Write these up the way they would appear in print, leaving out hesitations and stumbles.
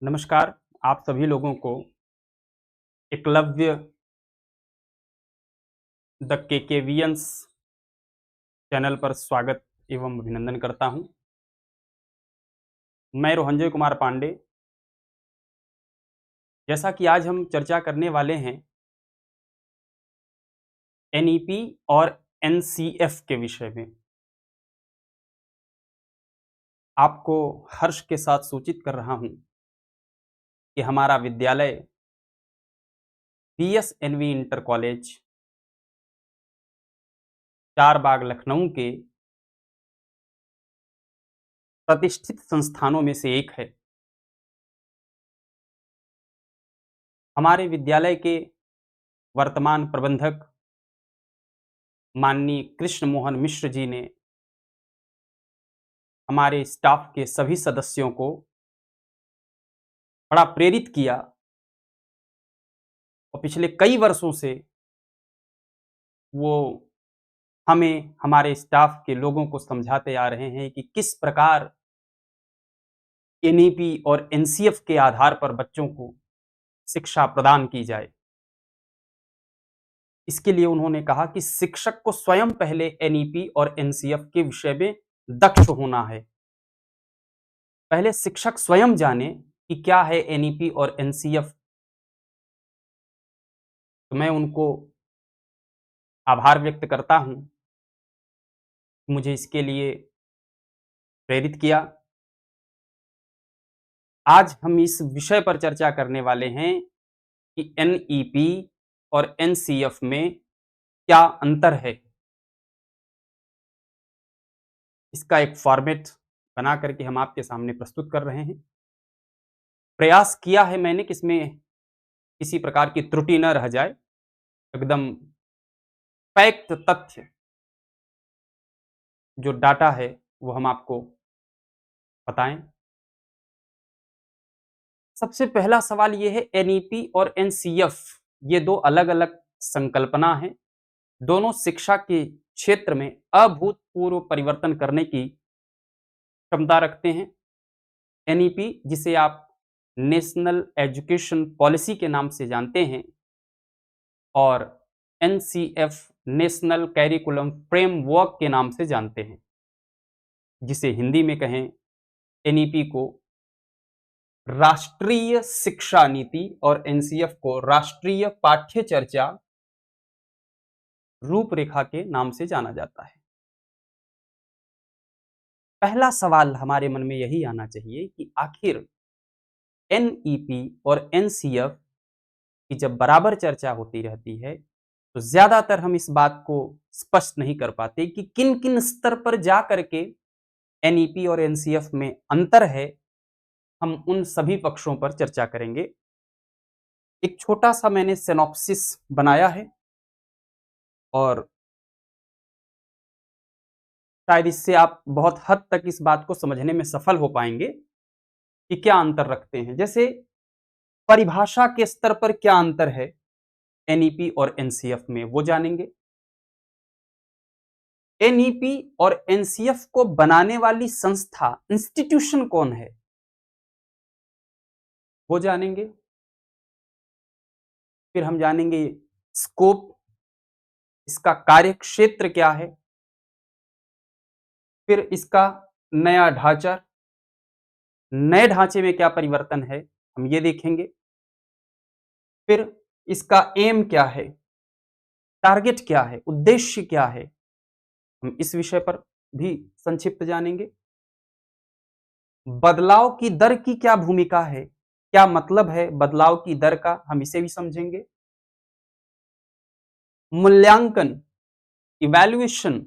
नमस्कार। आप सभी लोगों को एकलव्य द केकेवियंस चैनल पर स्वागत एवं अभिनंदन करता हूं। मैं रोहंजय कुमार पांडे। जैसा कि आज हम चर्चा करने वाले हैं एनईपी और एनसीएफ के विषय में, आपको हर्ष के साथ सूचित कर रहा हूं कि हमारा विद्यालय बीएसएनवी इंटर कॉलेज चारबाग लखनऊ के प्रतिष्ठित संस्थानों में से एक है। हमारे विद्यालय के वर्तमान प्रबंधक माननीय कृष्ण मोहन मिश्र जी ने हमारे स्टाफ के सभी सदस्यों को बड़ा प्रेरित किया और पिछले कई वर्षों से वो हमें, हमारे स्टाफ के लोगों को समझाते आ रहे हैं कि किस प्रकार एनईपी और एनसीएफ के आधार पर बच्चों को शिक्षा प्रदान की जाए। इसके लिए उन्होंने कहा कि शिक्षक को स्वयं पहले एनईपी और एनसीएफ के विषय में दक्ष होना है। पहले शिक्षक स्वयं जाने कि क्या है एनईपी और एनसीएफ। तो मैं उनको आभार व्यक्त करता हूं, मुझे इसके लिए प्रेरित किया। आज हम इस विषय पर चर्चा करने वाले हैं कि एनईपी और एनसीएफ में क्या अंतर है। इसका एक फॉर्मेट बना करके हम आपके सामने प्रस्तुत कर रहे हैं। प्रयास किया है मैंने कि इसमें किसी प्रकार की त्रुटि न रह जाए, एकदम फैक्ट तथ्य जो डाटा है वो हम आपको बताएं। सबसे पहला सवाल ये है, एनईपी और एनसीएफ ये दो अलग-अलग संकल्पना हैं। दोनों शिक्षा के क्षेत्र में अभूतपूर्व परिवर्तन करने की क्षमता रखते हैं। एनईपी, जिसे आप नेशनल एजुकेशन पॉलिसी के नाम से जानते हैं, और एनसीएफ नेशनल करिकुलम फ्रेमवर्क के नाम से जानते हैं, जिसे हिंदी में कहें एनईपी को राष्ट्रीय शिक्षा नीति और एनसीएफ को राष्ट्रीय पाठ्य चर्चा रूपरेखा के नाम से जाना जाता है। पहला सवाल हमारे मन में यही आना चाहिए कि आखिर एनईपी और एनसीएफ की जब बराबर चर्चा होती रहती है तो ज्यादातर हम इस बात को स्पष्ट नहीं कर पाते कि किन किन स्तर पर जा करके एनईपी और एनसीएफ में अंतर है। हम उन सभी पक्षों पर चर्चा करेंगे। एक छोटा सा मैंने सिनॉप्सिस बनाया है और शायद इससे आप बहुत हद तक इस बात को समझने में सफल हो पाएंगे कि क्या अंतर रखते हैं। जैसे परिभाषा के स्तर पर क्या अंतर है एनईपी और एनसीएफ में, वो जानेंगे। एनईपी और एनसीएफ को बनाने वाली संस्था, इंस्टीट्यूशन कौन है, वो जानेंगे। फिर हम जानेंगे स्कोप, इसका कार्य क्षेत्र क्या है। फिर इसका नया ढांचा, नए ढांचे में क्या परिवर्तन है, हम ये देखेंगे। फिर इसका एम क्या है, टारगेट क्या है, उद्देश्य क्या है, हम इस विषय पर भी संक्षिप्त जानेंगे। बदलाव की दर की क्या भूमिका है, क्या मतलब है बदलाव की दर का, हम इसे भी समझेंगे। मूल्यांकन, इवैल्यूएशन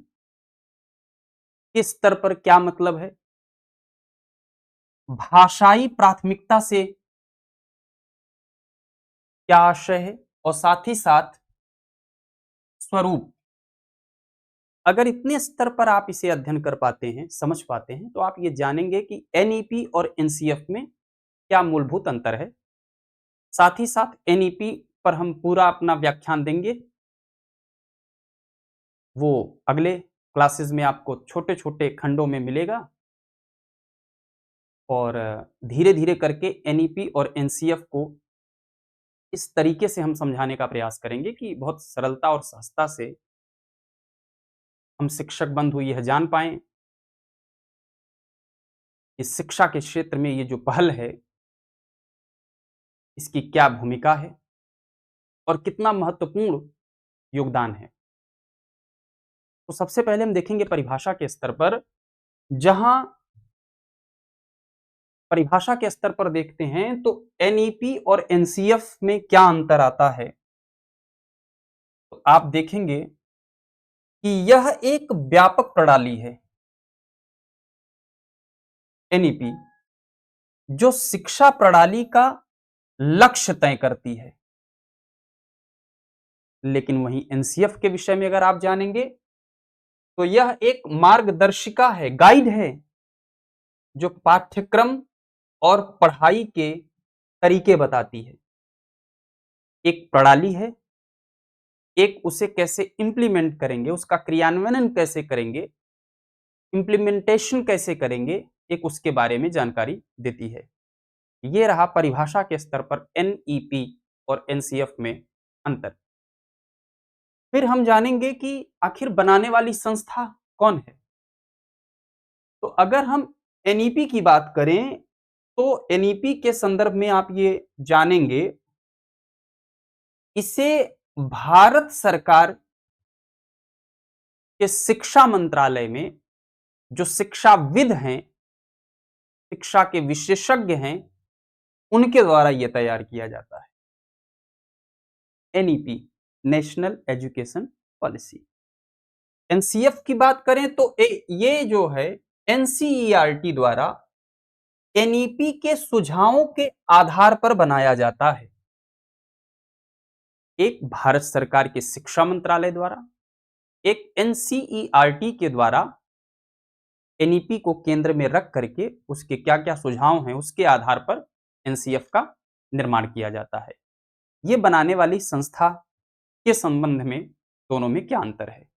के स्तर पर क्या मतलब है। भाषाई प्राथमिकता से क्या आशय है, और साथ ही साथ स्वरूप। अगर इतने स्तर पर आप इसे अध्ययन कर पाते हैं, समझ पाते हैं, तो आप ये जानेंगे कि एनईपी और एनसीएफ में क्या मूलभूत अंतर है। साथ ही साथ एनईपी पर हम पूरा अपना व्याख्यान देंगे, वो अगले क्लासेस में आपको छोटे छोटे खंडों में मिलेगा। और धीरे धीरे करके एनईपी और एनसीएफ को इस तरीके से हम समझाने का प्रयास करेंगे कि बहुत सरलता और सहजता से हम शिक्षक बंधु यह जान पाएं कि शिक्षा के क्षेत्र में ये जो पहल है इसकी क्या भूमिका है और कितना महत्वपूर्ण योगदान है। तो सबसे पहले हम देखेंगे परिभाषा के स्तर पर, जहां परिभाषा के स्तर पर देखते हैं तो एनईपी और एनसीएफ में क्या अंतर आता है। तो आप देखेंगे कि यह एक व्यापक प्रणाली है एनईपी, जो शिक्षा प्रणाली का लक्ष्य तय करती है। लेकिन वहीं एनसीएफ के विषय में अगर आप जानेंगे तो यह एक मार्गदर्शिका है, गाइड है, जो पाठ्यक्रम और पढ़ाई के तरीके बताती है। एक प्रणाली है, एक उसे कैसे इंप्लीमेंट करेंगे, उसका क्रियान्वयन कैसे करेंगे, इंप्लीमेंटेशन कैसे करेंगे, एक उसके बारे में जानकारी देती है। ये रहा परिभाषा के स्तर पर एनईपी और एनसीएफ में अंतर। फिर हम जानेंगे कि आखिर बनाने वाली संस्था कौन है। तो अगर हम एनईपी की बात करें तो एनईपी के संदर्भ में आप ये जानेंगे, इसे भारत सरकार के शिक्षा मंत्रालय में जो शिक्षाविद हैं, शिक्षा के विशेषज्ञ हैं, उनके द्वारा यह तैयार किया जाता है। NEP, national education policy. NCF की बात करें तो ये जो है एनसीईआरटी द्वारा एनईपी के सुझावों के आधार पर बनाया जाता है। एक भारत सरकार के शिक्षा मंत्रालय द्वारा, एक एनसीईआरटी के द्वारा एनईपी को केंद्र में रख करके उसके क्या क्या सुझाव हैं उसके आधार पर एनसीएफ का निर्माण किया जाता है। ये बनाने वाली संस्था के संबंध में दोनों में क्या अंतर है।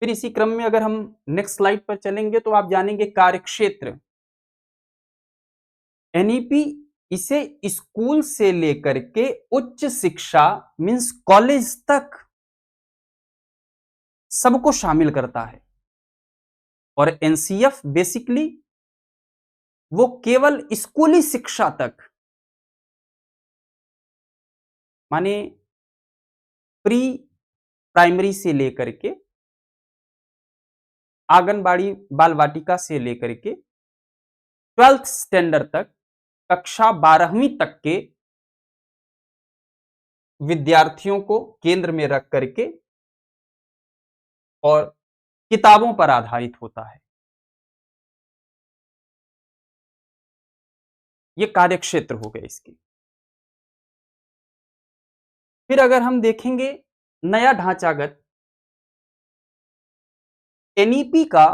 फिर इसी क्रम में अगर हम नेक्स्ट स्लाइड पर चलेंगे तो आप जानेंगे कार्यक्षेत्र। एनईपी इसे स्कूल से लेकर के उच्च शिक्षा मींस कॉलेज तक सबको शामिल करता है, और एनसीएफ बेसिकली वो केवल स्कूली शिक्षा तक, माने प्री प्राइमरी से लेकर के आंगनबाड़ी बाल वाटिका से लेकर के 12th स्टैंडर्ड तक, कक्षा 12वीं तक के विद्यार्थियों को केंद्र में रख करके और किताबों पर आधारित होता है। ये कार्यक्षेत्र हो गए इसके। फिर अगर हम देखेंगे नया ढांचागत एनईपी का,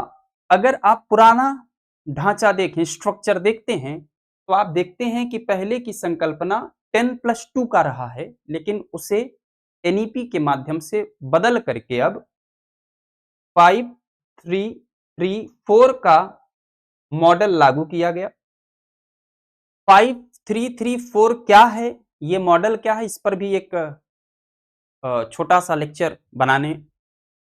अगर आप पुराना ढांचा देखें, स्ट्रक्चर देखते हैं, तो आप देखते हैं कि पहले की संकल्पना 10+2 का रहा है, लेकिन उसे एनईपी के माध्यम से बदल करके अब 5-3-3-4 का मॉडल लागू किया गया। 5-3-3-4 क्या है, ये मॉडल क्या है, इस पर भी एक छोटा सा लेक्चर बनाने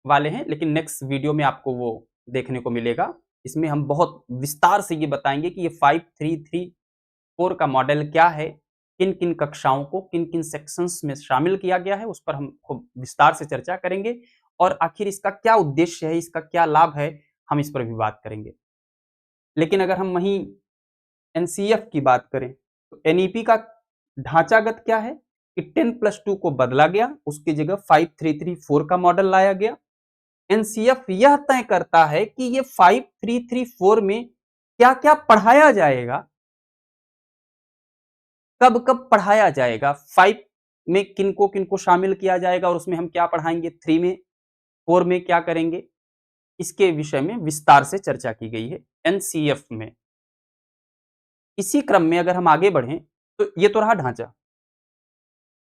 वाले हैं, लेकिन नेक्स्ट वीडियो में आपको वो देखने को मिलेगा। इसमें हम बहुत विस्तार से ये बताएंगे कि ये 5-3-3-4 का मॉडल क्या है, किन किन कक्षाओं को किन किन सेक्शंस में शामिल किया गया है, उस पर हम खूब विस्तार से चर्चा करेंगे, और आखिर इसका क्या उद्देश्य है, इसका क्या लाभ है, हम इस पर भी बात करेंगे। लेकिन अगर हम वहीं एनसीएफ की बात करें तो एनईपी का ढांचागत क्या है कि 10+2 को बदला गया, उसकी जगह 5-3-3-4 का मॉडल लाया गया। एनसीएफ यह तय करता है कि ये 5-3-3-4 में क्या क्या पढ़ाया जाएगा, कब कब पढ़ाया जाएगा, 5 में किनको शामिल किया जाएगा और उसमें हम क्या पढ़ाएंगे, 3 में, 4 में क्या करेंगे, इसके विषय में विस्तार से चर्चा की गई है एनसीएफ में। इसी क्रम में अगर हम आगे बढ़ें तो ये तो रहा ढांचा।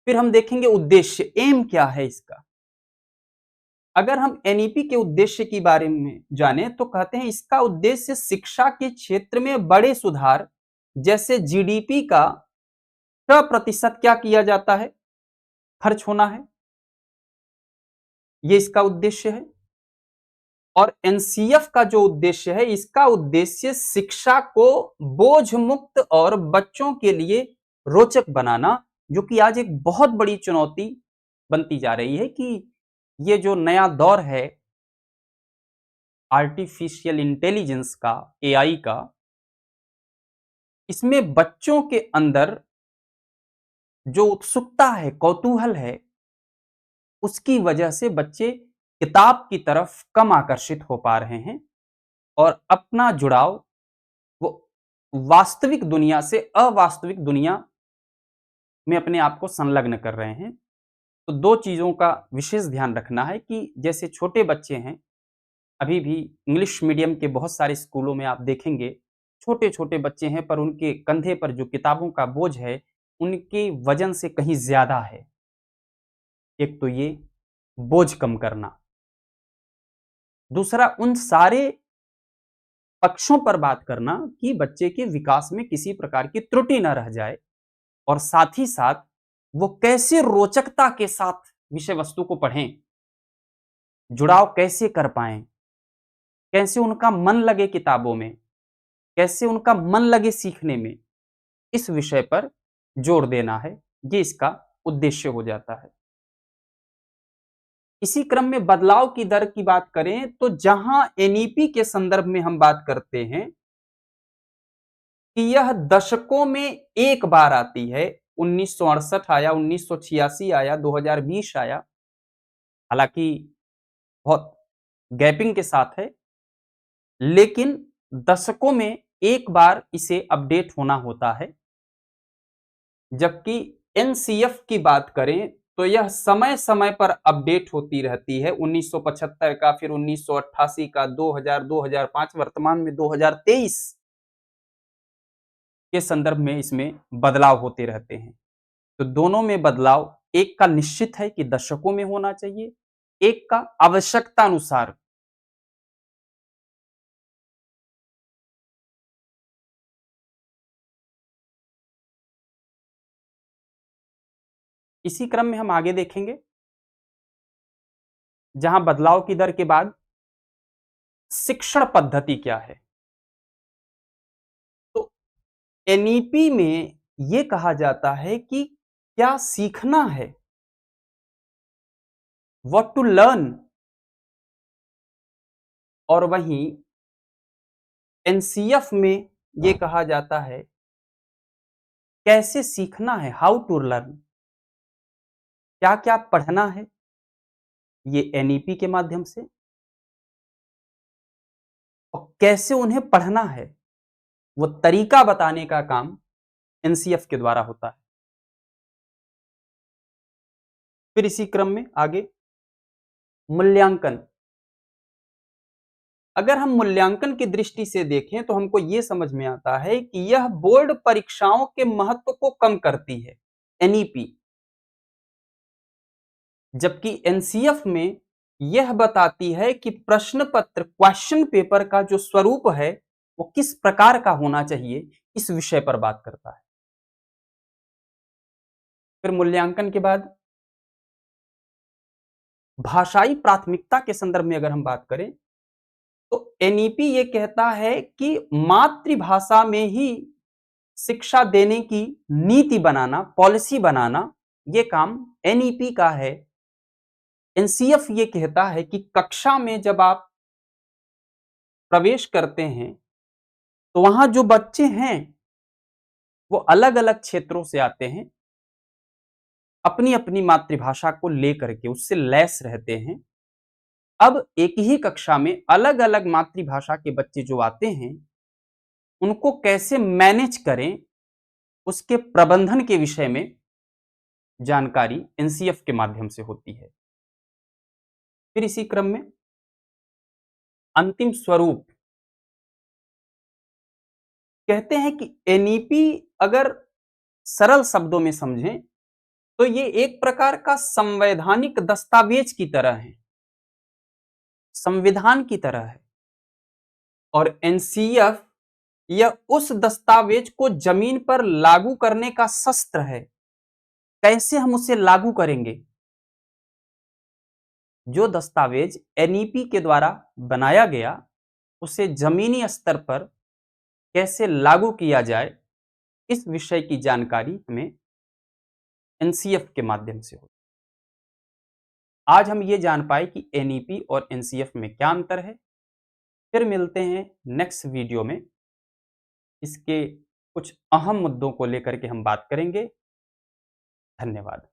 फिर हम देखेंगे उद्देश्य, एम क्या है इसका। अगर हम एनईपी के उद्देश्य के बारे में जाने तो कहते हैं इसका उद्देश्य शिक्षा के क्षेत्र में बड़े सुधार, जैसे जीडीपी का 6% क्या किया जाता है, खर्च होना है, ये इसका उद्देश्य है। और एनसीएफ का जो उद्देश्य है, इसका उद्देश्य शिक्षा को बोझ मुक्त और बच्चों के लिए रोचक बनाना, जो कि आज एक बहुत बड़ी चुनौती बनती जा रही है कि ये जो नया दौर है आर्टिफिशियल इंटेलिजेंस का, एआई का, इसमें बच्चों के अंदर जो उत्सुकता है, कौतूहल है, उसकी वजह से बच्चे किताब की तरफ कम आकर्षित हो पा रहे हैं और अपना जुड़ाव वो वास्तविक दुनिया से अवास्तविक दुनिया में अपने आप को संलग्न कर रहे हैं। तो दो चीजों का विशेष ध्यान रखना है कि जैसे छोटे बच्चे हैं, अभी भी इंग्लिश मीडियम के बहुत सारे स्कूलों में आप देखेंगे छोटे छोटे बच्चे हैं, पर उनके कंधे पर जो किताबों का बोझ है उनके वजन से कहीं ज्यादा है। एक तो ये बोझ कम करना, दूसरा उन सारे पक्षों पर बात करना कि बच्चे के विकास में किसी प्रकार की त्रुटि न रह जाए, और साथ ही साथ वो कैसे रोचकता के साथ विषय वस्तु को पढ़ें, जुड़ाव कैसे कर पाएं, कैसे उनका मन लगे किताबों में, कैसे उनका मन लगे सीखने में, इस विषय पर जोर देना है। ये इसका उद्देश्य हो जाता है। इसी क्रम में बदलाव की दर की बात करें तो जहां एनईपी के संदर्भ में हम बात करते हैं कि यह दशकों में एक बार आती है, 1968 आया, 1986 आया, 2020 आया, हालांकि बहुत गैपिंग के साथ है, लेकिन दशकों में एक बार इसे अपडेट होना होता है। जबकि एनसीएफ की बात करें तो यह समय समय पर अपडेट होती रहती है। 1975 का, फिर 1988 का, 2000, 2005, वर्तमान में 2023 के संदर्भ में इसमें बदलाव होते रहते हैं। तो दोनों में बदलाव, एक का निश्चित है कि दशकों में होना चाहिए, एक का आवश्यकता अनुसार। इसी क्रम में हम आगे देखेंगे जहां बदलाव की दर के बाद शिक्षण पद्धति क्या है। तो एनईपी में यह कहा जाता है कि क्या सीखना है, व्हाट टू लर्न, और वहीं एनसीएफ में यह कहा जाता है कैसे सीखना है, हाउ टू लर्न, क्या क्या पढ़ना है, ये एनईपी के माध्यम से, और कैसे उन्हें पढ़ना है वो तरीका बताने का काम एनसीएफ के द्वारा होता है। फिर इसी क्रम में आगे मूल्यांकन। अगर हम मूल्यांकन की दृष्टि से देखें तो हमको यह समझ में आता है कि यह बोर्ड परीक्षाओं के महत्व को कम करती है, एनईपी, जबकि एनसीएफ में यह बताती है कि प्रश्न पत्र, क्वेश्चन पेपर का जो स्वरूप है वो किस प्रकार का होना चाहिए, इस विषय पर बात करता है। फिर मूल्यांकन के बाद भाषाई प्राथमिकता के संदर्भ में अगर हम बात करें तो एनईपी ये कहता है कि मातृभाषा में ही शिक्षा देने की नीति बनाना, पॉलिसी बनाना, ये काम एनईपी का है। एनसीएफ ये कहता है कि कक्षा में जब आप प्रवेश करते हैं तो वहां जो बच्चे हैं वो अलग अलग क्षेत्रों से आते हैं, अपनी अपनी मातृभाषा को लेकर के उससे लैस रहते हैं। अब एक ही कक्षा में अलग अलग मातृभाषा के बच्चे जो आते हैं उनको कैसे मैनेज करें, उसके प्रबंधन के विषय में जानकारी एनसीएफ के माध्यम से होती है। फिर इसी क्रम में अंतिम स्वरूप, कहते हैं कि एनईपी अगर सरल शब्दों में समझें तो ये एक प्रकार का संवैधानिक दस्तावेज की तरह है। संविधान की तरह है और एनसीएफ यह उस दस्तावेज को जमीन पर लागू करने का शस्त्र है। कैसे हम उसे लागू करेंगे? जो दस्तावेज एनईपी के द्वारा बनाया गया उसे जमीनी स्तर पर कैसे लागू किया जाए, इस विषय की जानकारी हमें एनसीएफ के माध्यम से हो। आज हम ये जान पाए कि एनईपी और एनसीएफ में क्या अंतर है। फिर मिलते हैं नेक्स्ट वीडियो में। इसके कुछ अहम मुद्दों को लेकर के हम बात करेंगे। धन्यवाद।